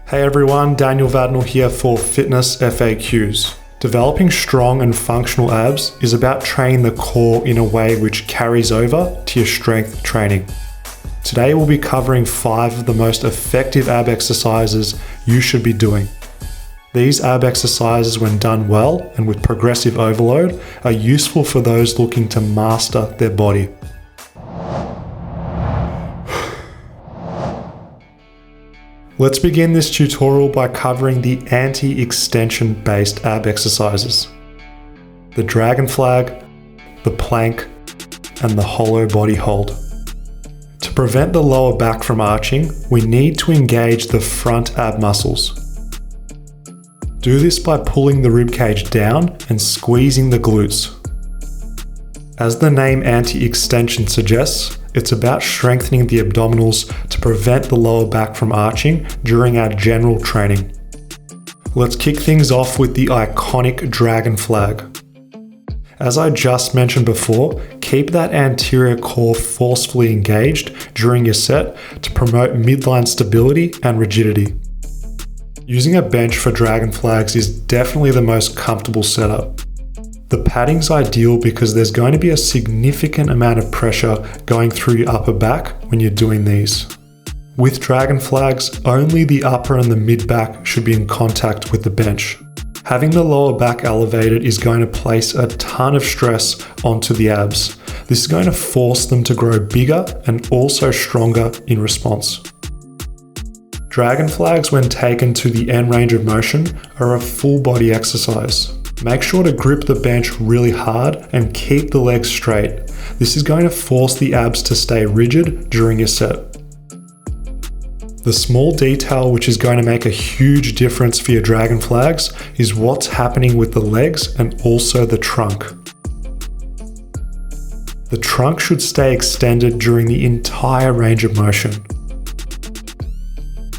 Hey everyone, Daniel Vadnal here for Fitness FAQs. Developing strong and functional abs is about training the core in a way which carries over to your strength training. Today we'll be covering 5 of the most effective ab exercises you should be doing. These ab exercises, when done well and with progressive overload, are useful for those looking to master their body. Let's begin this tutorial by covering the anti-extension based ab exercises. The dragon flag, the plank, and the hollow body hold. To prevent the lower back from arching, we need to engage the front ab muscles. Do this by pulling the ribcage down and squeezing the glutes. As the name anti-extension suggests, it's about strengthening the abdominals to prevent the lower back from arching during our general training. Let's kick things off with the iconic dragon flag. As I just mentioned before, keep that anterior core forcefully engaged during your set to promote midline stability and rigidity. Using a bench for dragon flags is definitely the most comfortable setup. The padding's ideal because there's going to be a significant amount of pressure going through your upper back when you're doing these. With dragon flags, only the upper and the mid back should be in contact with the bench. Having the lower back elevated is going to place a ton of stress onto the abs. This is going to force them to grow bigger and also stronger in response. Dragon flags, when taken to the end range of motion, are a full body exercise. Make sure to grip the bench really hard and keep the legs straight. This is going to force the abs to stay rigid during your set. The small detail which is going to make a huge difference for your dragon flags is what's happening with the legs and also the trunk. The trunk should stay extended during the entire range of motion.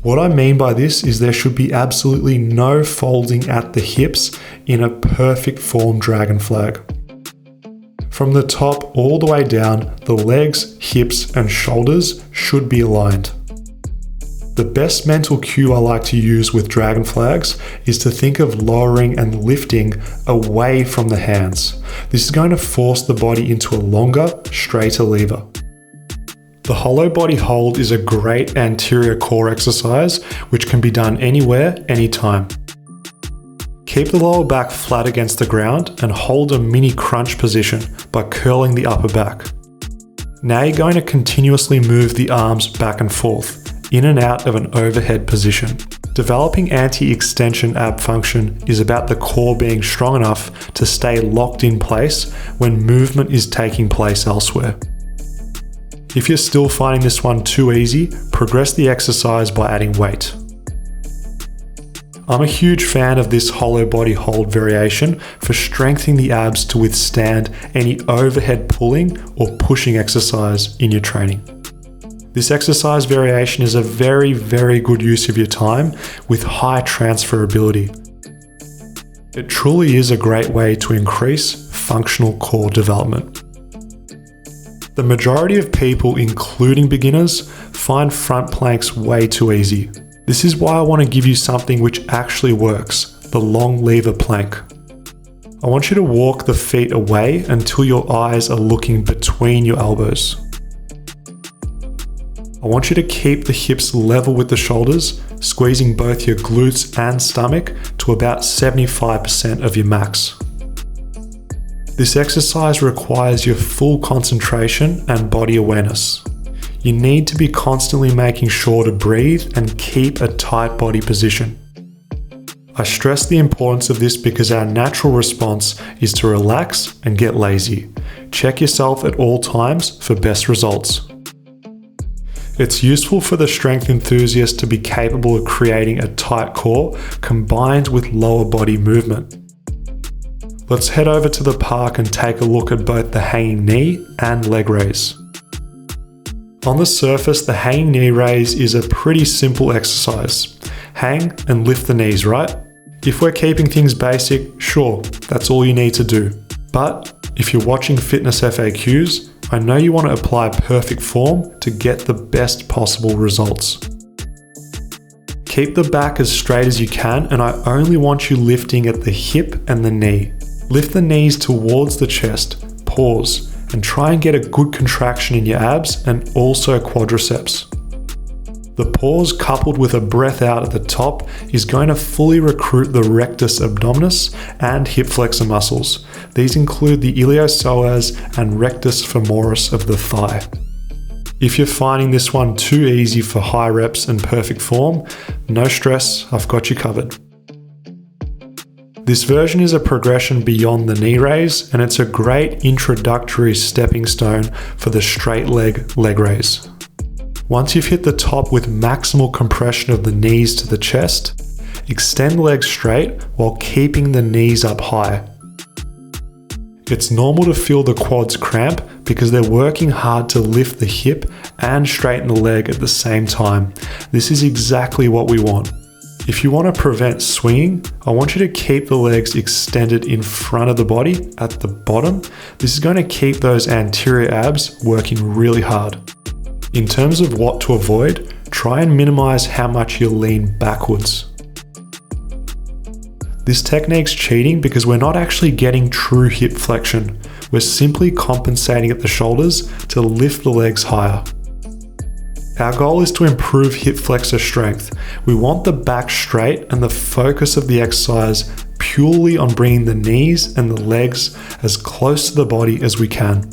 What I mean by this is there should be absolutely no folding at the hips in a perfect form dragon flag. From the top all the way down, the legs, hips, and shoulders should be aligned. The best mental cue I like to use with dragon flags is to think of lowering and lifting away from the hands. This is going to force the body into a longer, straighter lever. The hollow body hold is a great anterior core exercise which can be done anywhere, anytime. Keep the lower back flat against the ground and hold a mini crunch position by curling the upper back. Now you're going to continuously move the arms back and forth, in and out of an overhead position. Developing anti-extension ab function is about the core being strong enough to stay locked in place when movement is taking place elsewhere. If you're still finding this one too easy, progress the exercise by adding weight. I'm a huge fan of this hollow body hold variation for strengthening the abs to withstand any overhead pulling or pushing exercise in your training. This exercise variation is a very, very good use of your time with high transferability. It truly is a great way to increase functional core development. The majority of people, including beginners, find front planks way too easy. This is why I want to give you something which actually works, the long lever plank. I want you to walk the feet away until your eyes are looking between your elbows. I want you to keep the hips level with the shoulders, squeezing both your glutes and stomach to about 75% of your max. This exercise requires your full concentration and body awareness. You need to be constantly making sure to breathe and keep a tight body position. I stress the importance of this because our natural response is to relax and get lazy. Check yourself at all times for best results. It's useful for the strength enthusiast to be capable of creating a tight core combined with lower body movement. Let's head over to the park and take a look at both the hanging knee and leg raise. On the surface, the hanging knee raise is a pretty simple exercise. Hang and lift the knees, right? If we're keeping things basic, sure, that's all you need to do. But if you're watching Fitness FAQs, I know you want to apply perfect form to get the best possible results. Keep the back as straight as you can, and I only want you lifting at the hip and the knee. Lift the knees towards the chest, pause, and try and get a good contraction in your abs and also quadriceps. The pause coupled with a breath out at the top is going to fully recruit the rectus abdominis and hip flexor muscles. These include the iliopsoas and rectus femoris of the thigh. If you're finding this one too easy for high reps and perfect form, no stress, I've got you covered. This version is a progression beyond the knee raise, and it's a great introductory stepping stone for the straight leg raise. Once you've hit the top with maximal compression of the knees to the chest, extend the legs straight while keeping the knees up high. It's normal to feel the quads cramp because they're working hard to lift the hip and straighten the leg at the same time. This is exactly what we want. If you want to prevent swinging, I want you to keep the legs extended in front of the body at the bottom. This is going to keep those anterior abs working really hard. In terms of what to avoid, try and minimize how much you lean backwards. This technique's cheating because we're not actually getting true hip flexion. We're simply compensating at the shoulders to lift the legs higher. Our goal is to improve hip flexor strength. We want the back straight and the focus of the exercise purely on bringing the knees and the legs as close to the body as we can.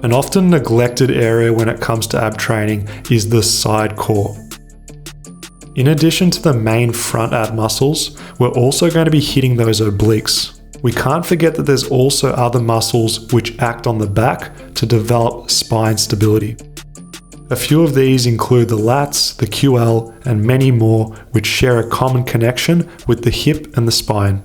An often neglected area when it comes to ab training is the side core. In addition to the main front ab muscles, we're also going to be hitting those obliques. We can't forget that there's also other muscles which act on the back to develop spine stability. A few of these include the lats, the QL, and many more which share a common connection with the hip and the spine.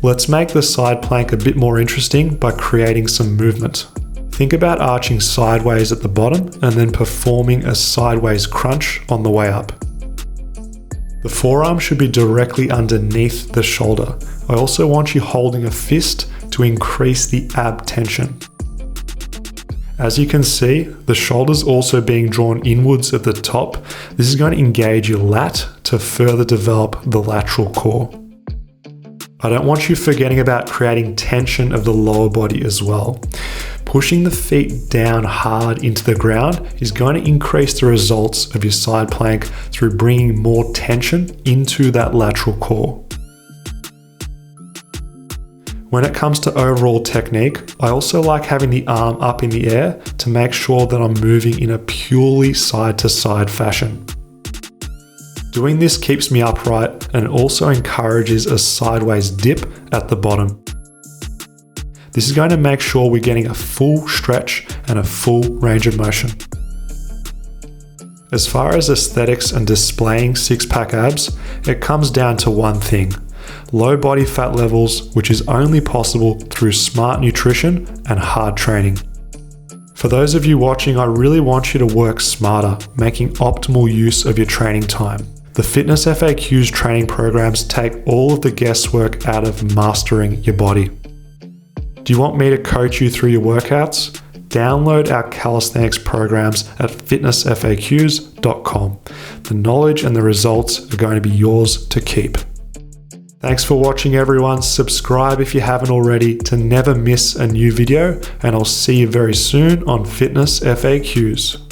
Let's make the side plank a bit more interesting by creating some movement. Think about arching sideways at the bottom and then performing a sideways crunch on the way up. The forearm should be directly underneath the shoulder. I also want you holding a fist to increase the ab tension. As you can see, the shoulder's also being drawn inwards at the top. This is going to engage your lat to further develop the lateral core. I don't want you forgetting about creating tension of the lower body as well. Pushing the feet down hard into the ground is going to increase the results of your side plank through bringing more tension into that lateral core. When it comes to overall technique, I also like having the arm up in the air to make sure that I'm moving in a purely side-to-side fashion. Doing this keeps me upright and also encourages a sideways dip at the bottom. This is going to make sure we're getting a full stretch and a full range of motion. As far as aesthetics and displaying six-pack abs, it comes down to one thing: low body fat levels, which is only possible through smart nutrition and hard training. For those of you watching, I really want you to work smarter, making optimal use of your training time. The Fitness FAQs training programs take all of the guesswork out of mastering your body. Do you want me to coach you through your workouts? Download our Calisthenics Programs at fitnessfaqs.com. The knowledge and the results are going to be yours to keep. Thanks for watching, everyone. Subscribe if you haven't already to never miss a new video, and I'll see you very soon on Fitness FAQs.